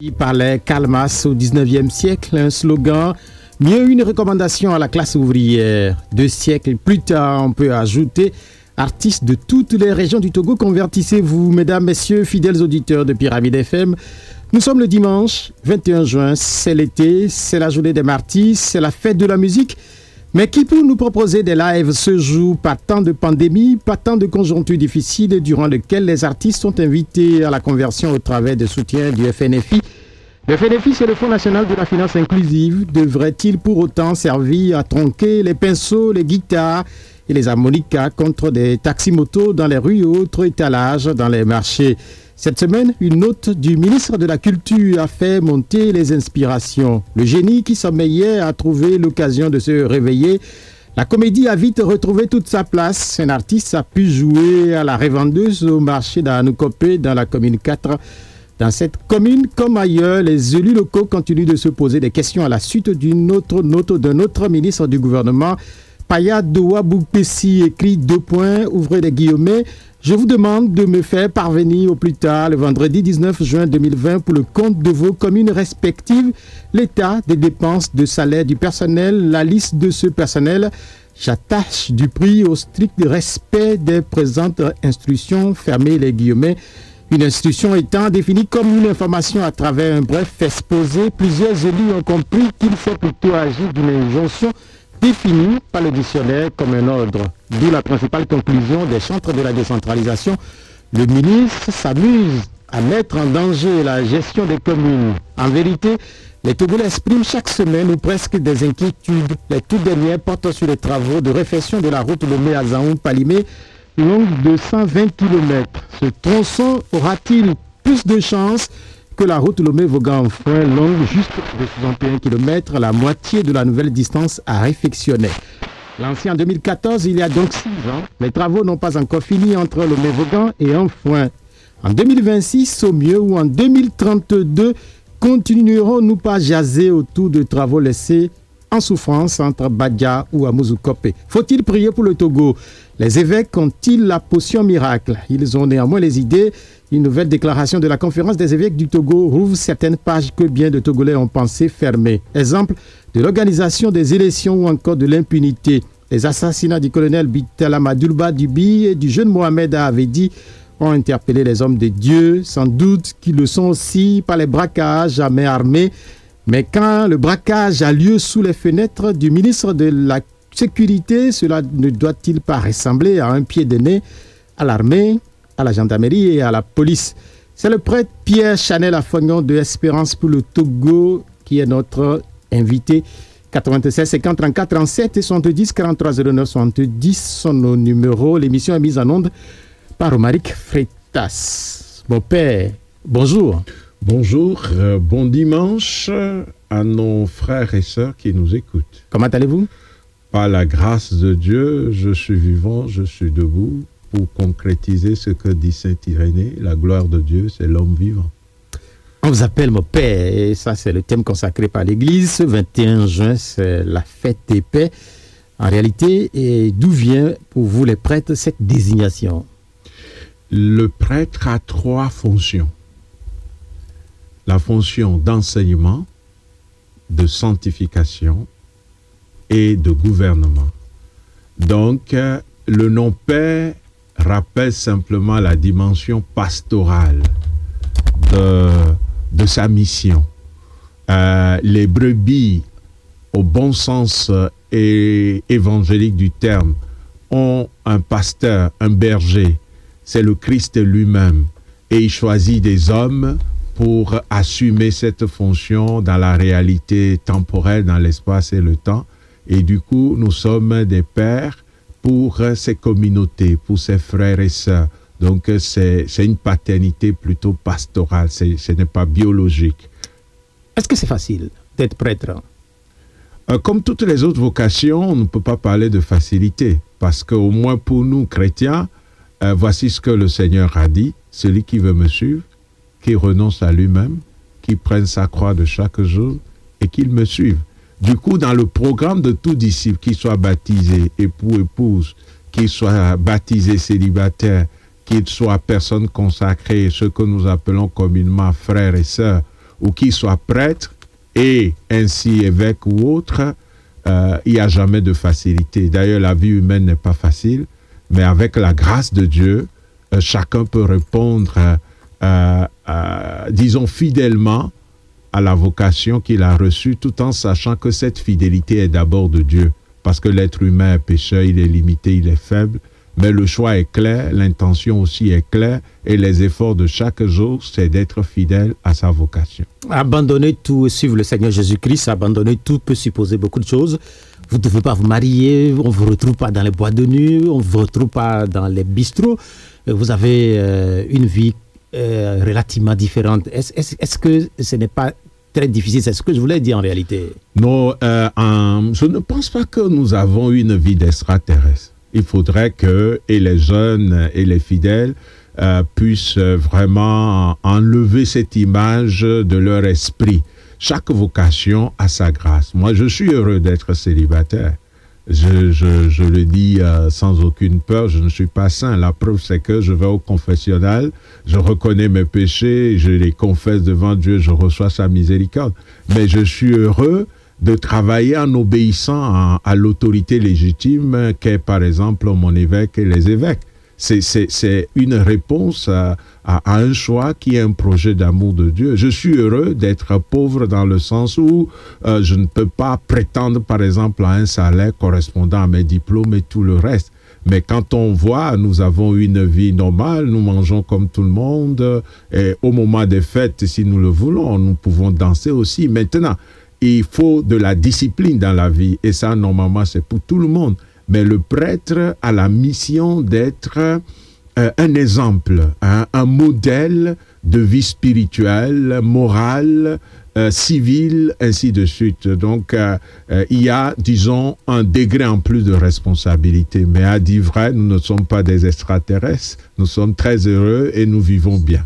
Il parlait Calmas au 19e siècle, un slogan, mieux une recommandation à la classe ouvrière. 2 siècles plus tard, on peut ajouter artistes de toutes les régions du Togo, convertissez-vous, mesdames, messieurs, fidèles auditeurs de Pyramide FM. Nous sommes le dimanche 21 juin, c'est l'été, c'est la journée des martyrs, c'est la fête de la musique. Mais qui peut nous proposer des lives ce jour, pas tant de pandémie, pas tant de conjonctures difficiles durant lesquelles les artistes sont invités à la conversion au travers de soutien du FNFI. Le FNFI, c'est le Fonds national de la finance inclusive. Devrait-il pour autant servir à tronquer les pinceaux, les guitares et les harmonicas contre des taximotos dans les rues et autres étalages dans les marchés? Cette semaine, une note du ministre de la Culture a fait monter les inspirations. Le génie qui sommeillait a trouvé l'occasion de se réveiller. La comédie a vite retrouvé toute sa place. Un artiste a pu jouer à la revendeuse au marché d'Anoukopé dans la commune 4. Dans cette commune, comme ailleurs, les élus locaux continuent de se poser des questions à la suite d'une autre note d'un autre ministre du gouvernement. Paya Doua Boukpessi écrit 2 points, ouvrez les guillemets. Je vous demande de me faire parvenir au plus tard le vendredi 19 juin 2020 pour le compte de vos communes respectives l'état des dépenses de salaire du personnel, la liste de ce personnel. J'attache du prix au strict respect des présentes instructions, fermez les guillemets. Une instruction étant définie comme une information à travers un bref exposé, plusieurs élus ont compris qu'il faut plutôt agir d'une injonction définie par le dictionnaire comme un ordre. D'où la principale conclusion des chantres de la décentralisation. Le ministre s'amuse à mettre en danger la gestion des communes. En vérité, les Togolais expriment chaque semaine ou presque des inquiétudes. Les toutes dernières portent sur les travaux de réfection de la route Lomé-Azaoun-Palimé, longue de 120 km. Ce tronçon aura-t-il plus de chance que la route Lomé-Vaughan-Enfouin, longue juste de 61 km, la moitié de la nouvelle distance à réfectionner? Lancé en 2014, il y a donc 6 ans, les travaux n'ont pas encore fini entre Lomé-Vaughan et Enfouin. En 2026, au mieux, ou en 2032, continuerons-nous pas jaser autour de travaux laissés en souffrance entre Badia ou Amouzou-Kopé? Faut-il prier pour le Togo? Les évêques ont-ils la potion miracle? Ils ont néanmoins les idées. Une nouvelle déclaration de la conférence des évêques du Togo rouvre certaines pages que bien de Togolais ont pensé fermer. Exemple de l'organisation des élections ou encore de l'impunité. Les assassinats du colonel Bitala Madulba Dubi et du jeune Mohamed Avedi ont interpellé les hommes de Dieu, sans doute qu'ils le sont aussi par les braquages à main armée. Mais quand le braquage a lieu sous les fenêtres du ministre de la Sécurité, cela ne doit-il pas ressembler à un pied de nez à l'armée, à la gendarmerie et à la police? C'est le prêtre Pierre Chanel Afognon de Espérance pour le Togo qui est notre invité. 96 50 34 37 et 70 43 09 70 sont nos numéros. L'émission est mise en onde par Romaric Freitas. Mon père, bonjour. Bonjour, bon dimanche à nos frères et sœurs qui nous écoutent. Comment allez-vous? Par la grâce de Dieu, je suis vivant, je suis debout pour concrétiser ce que dit Saint Irénée. La gloire de Dieu, c'est l'homme vivant. On vous appelle mon père, et ça c'est le thème consacré par l'Église. Ce 21 juin, c'est la fête des paix. En réalité, et d'où vient pour vous les prêtres cette désignation? Le prêtre a 3 fonctions. La fonction d'enseignement, de sanctification et de gouvernement. Donc, le nom Père rappelle simplement la dimension pastorale de sa mission. Les brebis, au bon sens et évangélique du terme, ont un pasteur, un berger. C'est le Christ lui-même. Et il choisit des hommes pour assumer cette fonction dans la réalité temporelle, dans l'espace et le temps. Et du coup, nous sommes des pères pour ces communautés, pour ces frères et sœurs. Donc, c'est une paternité plutôt pastorale, ce n'est pas biologique. Est-ce que c'est facile d'être prêtre? Comme toutes les autres vocations, on ne peut pas parler de facilité. Parce qu'au moins pour nous, chrétiens, voici ce que le Seigneur a dit. Celui qui veut me suivre, qui renonce à lui-même, qui prenne sa croix de chaque jour et qu'il me suive. Du coup, dans le programme de tout disciple, qu'il soit baptisé, époux, épouse, qu'il soit baptisé célibataire, qu'il soit personne consacrée, ce que nous appelons communément frères et sœurs, ou qu'il soit prêtre et ainsi évêque ou autre, il n'y a jamais de facilité. D'ailleurs, la vie humaine n'est pas facile, mais avec la grâce de Dieu, chacun peut répondre, disons, fidèlement à la vocation qu'il a reçue, tout en sachant que cette fidélité est d'abord de Dieu. Parce que l'être humain est pécheur, il est limité, il est faible. Mais le choix est clair, l'intention aussi est claire, et les efforts de chaque jour, c'est d'être fidèle à sa vocation. Abandonner tout, suivre le Seigneur Jésus-Christ, abandonner tout peut supposer beaucoup de choses. Vous ne devez pas vous marier, on ne vous retrouve pas dans les boîtes de nuit, on ne vous retrouve pas dans les bistrots. Vous avez une vie relativement différente. Est-ce que ce n'est pas très difficile? C'est ce que je voulais dire en réalité. Non, je ne pense pas que nous avons une vie d'extraterrestre. Il faudrait que et les jeunes et les fidèles puissent vraiment enlever cette image de leur esprit. Chaque vocation a sa grâce. Moi, je suis heureux d'être célibataire. Je le dis sans aucune peur, je ne suis pas saint. La preuve, c'est que je vais au confessionnal, je reconnais mes péchés, je les confesse devant Dieu, je reçois sa miséricorde. Mais je suis heureux de travailler en obéissant à l'autorité légitime qu'est par exemple mon évêque et les évêques. C'est une réponse à un choix qui est un projet d'amour de Dieu. Je suis heureux d'être pauvre dans le sens où je ne peux pas prétendre par exemple à un salaire correspondant à mes diplômes et tout le reste. Mais quand on voit, nous avons une vie normale, nous mangeons comme tout le monde, et au moment des fêtes, si nous le voulons, nous pouvons danser aussi. Maintenant, il faut de la discipline dans la vie, et ça, normalement, c'est pour tout le monde. Mais le prêtre a la mission d'être un exemple, un modèle de vie spirituelle, morale, civile, ainsi de suite. Donc, il y a, disons, un degré en plus de responsabilité. Mais à dire vrai, nous ne sommes pas des extraterrestres. Nous sommes très heureux et nous vivons bien.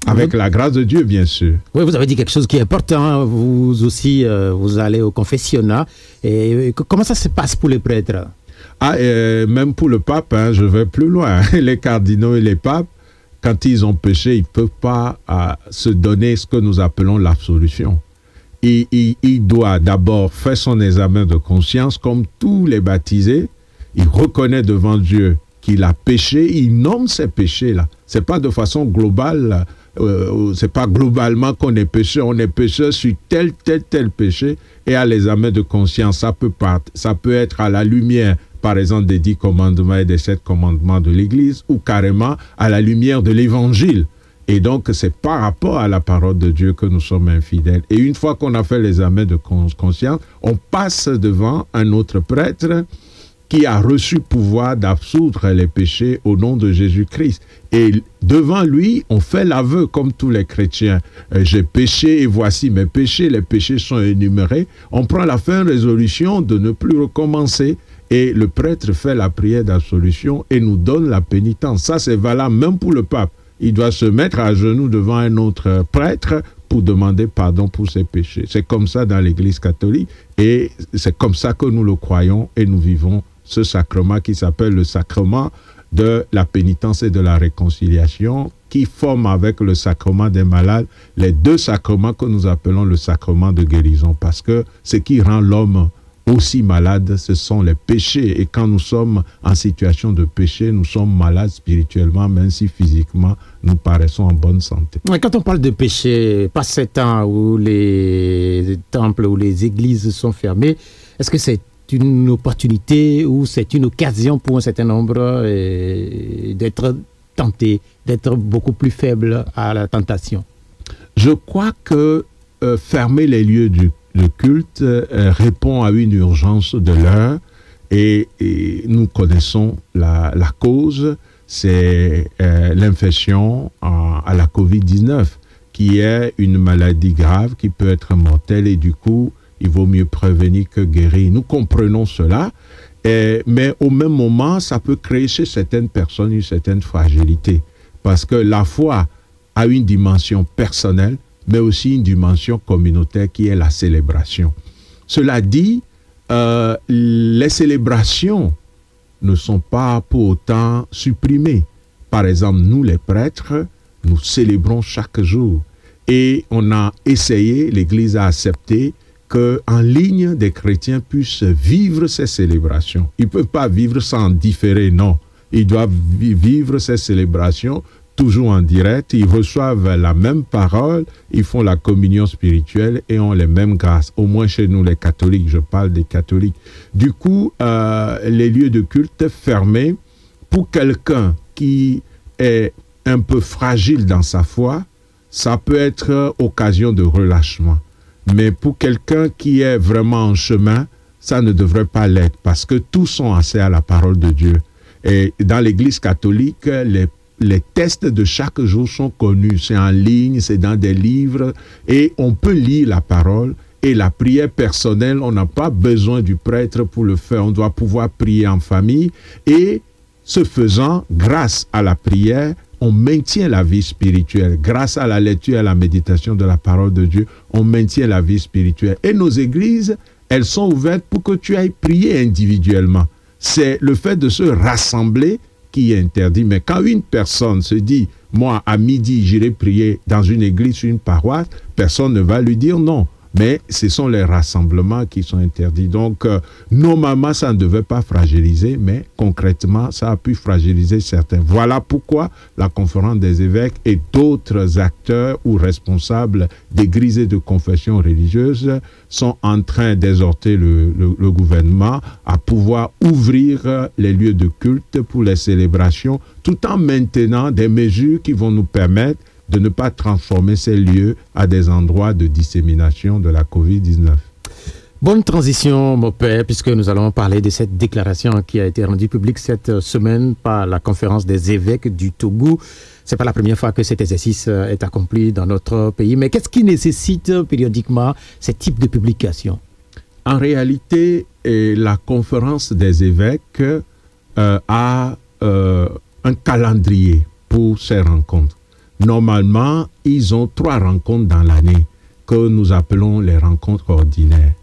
Avec la grâce de Dieu, bien sûr. Oui, vous avez dit quelque chose qui est important. Vous aussi, vous allez au confessionnat. Et comment ça se passe pour les prêtres? Même pour le pape, je vais plus loin. Les cardinaux et les papes, quand ils ont péché, ils ne peuvent pas se donner ce que nous appelons l'absolution. Il doit d'abord faire son examen de conscience, comme tous les baptisés. Il reconnaît devant Dieu qu'il a péché, il nomme ces péchés-là. Ce n'est pas de façon globale, c'est pas globalement qu'on est pécheur, on est pécheur sur tel péché, et à l'examen de conscience, ça peut être à la lumière, par exemple, des 10 commandements et des 7 commandements de l'Église, ou carrément à la lumière de l'Évangile. Et donc, c'est par rapport à la parole de Dieu que nous sommes infidèles. Et une fois qu'on a fait l'examen de conscience, on passe devant un autre prêtre qui a reçu pouvoir d'absoudre les péchés au nom de Jésus-Christ. Et devant lui, on fait l'aveu comme tous les chrétiens. J'ai péché et voici mes péchés, les péchés sont énumérés. On prend la ferme résolution de ne plus recommencer. Et le prêtre fait la prière d'absolution et nous donne la pénitence. Ça, c'est valable même pour le pape. Il doit se mettre à genoux devant un autre prêtre pour demander pardon pour ses péchés. C'est comme ça dans l'Église catholique et c'est comme ça que nous le croyons et nous vivons ce sacrement qui s'appelle le sacrement de la pénitence et de la réconciliation, qui forme avec le sacrement des malades les deux sacrements que nous appelons le sacrement de guérison. Parce que ce qui rend l'homme aussi malade, ce sont les péchés. Et quand nous sommes en situation de péché, nous sommes malades spirituellement, même si physiquement, nous paraissons en bonne santé. Quand on parle de péché, pas ces temps où les temples ou les églises sont fermées, est-ce que c'est une opportunité ou c'est une occasion pour un certain nombre d'être tenté, d'être beaucoup plus faible à la tentation? Je crois que fermer les lieux le culte répond à une urgence de l'heure et nous connaissons la cause, c'est l'infection à la Covid-19 qui est une maladie grave qui peut être mortelle et du coup il vaut mieux prévenir que guérir. Nous comprenons cela, mais au même moment ça peut créer chez certaines personnes une certaine fragilité parce que la foi a une dimension personnelle mais aussi une dimension communautaire qui est la célébration. Cela dit, les célébrations ne sont pas pour autant supprimées. Par exemple, nous les prêtres, nous célébrons chaque jour. Et on a essayé, l'Église a accepté qu'en ligne, des chrétiens puissent vivre ces célébrations. Ils ne peuvent pas vivre sans différer, non. Ils doivent vivre ces célébrations toujours en direct. Ils reçoivent la même parole, ils font la communion spirituelle et ont les mêmes grâces. Au moins chez nous, les catholiques, je parle des catholiques. Du coup, les lieux de culte fermés, pour quelqu'un qui est un peu fragile dans sa foi, ça peut être occasion de relâchement. Mais pour quelqu'un qui est vraiment en chemin, ça ne devrait pas l'être parce que tous sont assez à la parole de Dieu. Et dans l'Église catholique, les tests de chaque jour sont connus. C'est en ligne, c'est dans des livres et on peut lire la parole. Et la prière personnelle, on n'a pas besoin du prêtre pour le faire. On doit pouvoir prier en famille. Et ce faisant, grâce à la prière, on maintient la vie spirituelle. Grâce à la lecture et à la méditation de la parole de Dieu, on maintient la vie spirituelle. Et nos églises, elles sont ouvertes pour que tu ailles prier individuellement. C'est le fait de se rassembler qui est interdit. Mais quand une personne se dit, moi, à midi, j'irai prier dans une église, une paroisse, personne ne va lui dire non. Mais ce sont les rassemblements qui sont interdits. Donc, normalement, ça ne devait pas fragiliser, mais concrètement, ça a pu fragiliser certains. Voilà pourquoi la conférence des évêques et d'autres acteurs ou responsables d'églises et de confessions religieuses sont en train d'exhorter le gouvernement à pouvoir ouvrir les lieux de culte pour les célébrations, tout en maintenant des mesures qui vont nous permettre de ne pas transformer ces lieux à des endroits de dissémination de la COVID-19. Bonne transition, mon père, puisque nous allons parler de cette déclaration qui a été rendue publique cette semaine par la conférence des évêques du Togo. Ce n'est pas la première fois que cet exercice est accompli dans notre pays, mais qu'est-ce qui nécessite périodiquement ce type de publication? En réalité, la conférence des évêques a un calendrier pour ces rencontres. Normalement, ils ont 3 rencontres dans l'année que nous appelons les rencontres ordinaires.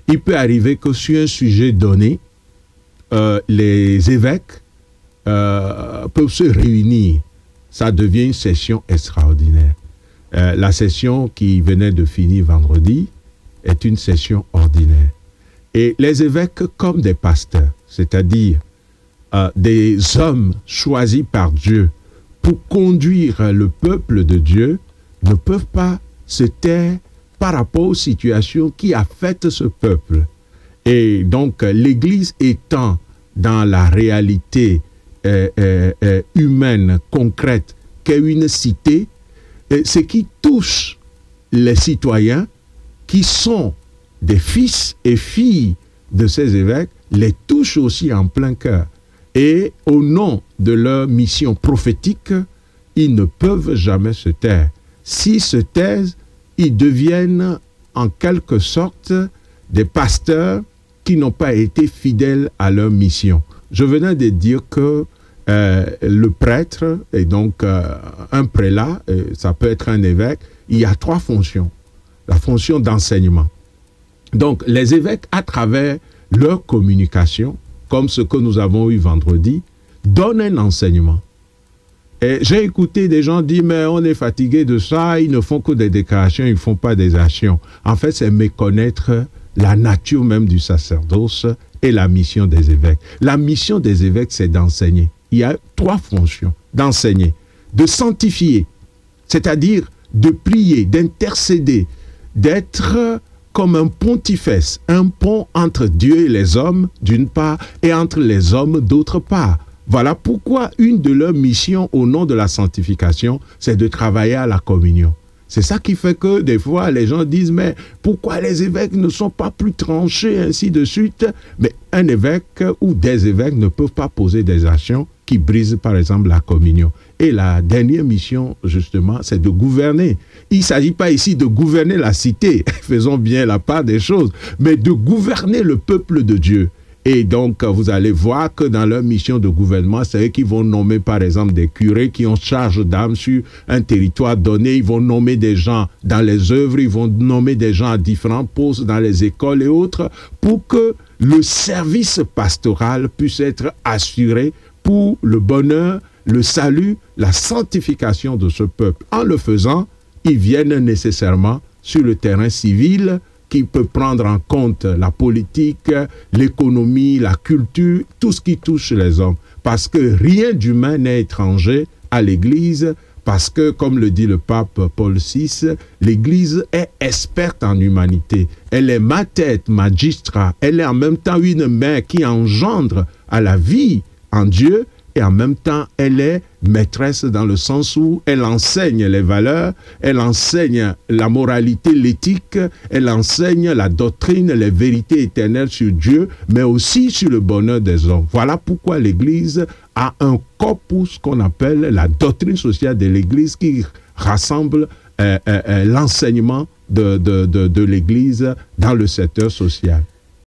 Il peut arriver que sur un sujet donné, les évêques peuvent se réunir. Ça devient une session extraordinaire. La session qui venait de finir vendredi est une session ordinaire. Et les évêques, comme des pasteurs, c'est-à-dire des hommes choisis par Dieu, pour conduire le peuple de Dieu, ne peuvent pas se taire par rapport aux situations qui affectent ce peuple. Et donc, l'Église étant dans la réalité humaine, concrète, qu'est une cité, ce qui touche les citoyens qui sont des fils et filles de ces évêques, les touche aussi en plein cœur. Et au nom de leur mission prophétique, ils ne peuvent jamais se taire. S'ils se taisent, ils deviennent en quelque sorte des pasteurs qui n'ont pas été fidèles à leur mission. Je venais de dire que le prêtre, et donc un prélat, ça peut être un évêque, il y a 3 fonctions. La fonction d'enseignement. Donc les évêques, à travers leur communication, comme ce que nous avons eu vendredi, donne un enseignement. Et j'ai écouté des gens dire, mais on est fatigué de ça, ils ne font que des déclarations, ils ne font pas des actions. En fait, c'est méconnaître la nature même du sacerdoce et la mission des évêques. La mission des évêques, c'est d'enseigner. Il y a 3 fonctions. D'enseigner, de sanctifier, c'est-à-dire de prier, d'intercéder, d'être comme un pontifex, un pont entre Dieu et les hommes, d'une part, et entre les hommes, d'autre part. Voilà pourquoi une de leurs missions au nom de la sanctification, c'est de travailler à la communion. C'est ça qui fait que des fois, les gens disent, mais pourquoi les évêques ne sont pas plus tranchés, ainsi de suite? Mais un évêque ou des évêques ne peuvent pas poser des actions qui brisent, par exemple, la communion. Et la dernière mission, justement, c'est de gouverner. Il ne s'agit pas ici de gouverner la cité, faisons bien la part des choses, mais de gouverner le peuple de Dieu. Et donc, vous allez voir que dans leur mission de gouvernement, c'est eux qui vont nommer, par exemple, des curés qui ont charge d'âme sur un territoire donné. Ils vont nommer des gens dans les œuvres, ils vont nommer des gens à différents postes dans les écoles et autres pour que le service pastoral puisse être assuré pour le bonheur, le salut, la sanctification de ce peuple. En le faisant, qui viennent nécessairement sur le terrain civil, qui peut prendre en compte la politique, l'économie, la culture, tout ce qui touche les hommes. Parce que rien d'humain n'est étranger à l'Église, parce que, comme le dit le pape Paul VI, l'Église est experte en humanité. Elle est mater magistra, elle est en même temps une mère qui engendre à la vie en Dieu, et en même temps, elle est maîtresse dans le sens où elle enseigne les valeurs, elle enseigne la moralité, l'éthique, elle enseigne la doctrine, les vérités éternelles sur Dieu, mais aussi sur le bonheur des hommes. Voilà pourquoi l'Église a un corpus qu'on appelle la doctrine sociale de l'Église qui rassemble l'enseignement de l'Église dans le secteur social.